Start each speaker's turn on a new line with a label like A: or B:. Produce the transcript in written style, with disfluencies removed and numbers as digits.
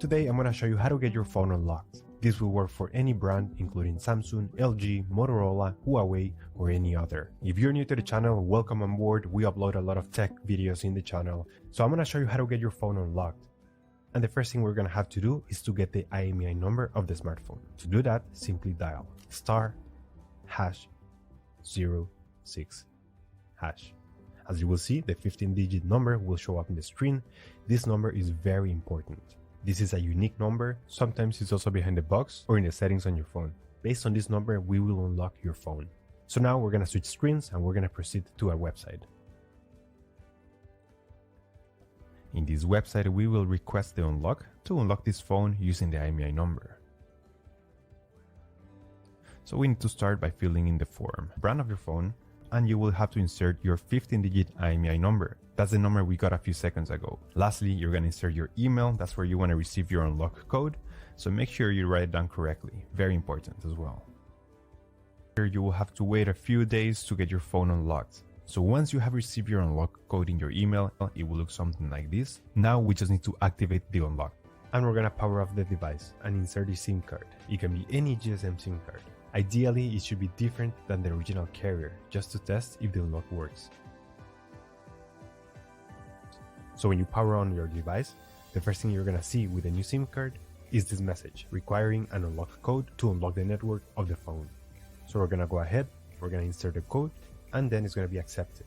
A: today I'm going to show you how to get your phone unlocked. This will work for any brand, including Samsung, LG, Motorola, Huawei, or any other. If you're new to the channel, welcome on board. We upload a lot of tech videos in the channel. So I'm going to show you how to get your phone unlocked. And the first thing we're going to have to do is to get the IMEI number of the smartphone. To do that, simply dial *#06#. As you will see, the 15-digit number will show up in the screen. This number is very important. This is a unique number. Sometimes it's also behind the box or in the settings on your phone. Based on this number, we will unlock your phone. So now we're going to switch screens and we're going to proceed to our website. In this website, we will request the unlock to unlock this phone using the IMEI number. So we need to start by filling in the form, brand of your phone, and you will have to insert your 15-digit IMEI number. That's the number we got a few seconds ago. Lastly, you're going to insert your email. That's where you want to receive your unlock code. So make sure you write it down correctly. Very important as well. Here you will have to wait a few days to get your phone unlocked. So once you have received your unlock code in your email, it will look something like this. Now we just need to activate the unlock. And we're going to power off the device and insert the SIM card. It can be any GSM SIM card. Ideally, it should be different than the original carrier, just to test if the unlock works. So when you power on your device, the first thing you're going to see with the new SIM card is this message requiring an unlock code to unlock the network of the phone. So we're going to go ahead, we're going to insert the code, and then it's going to be accepted.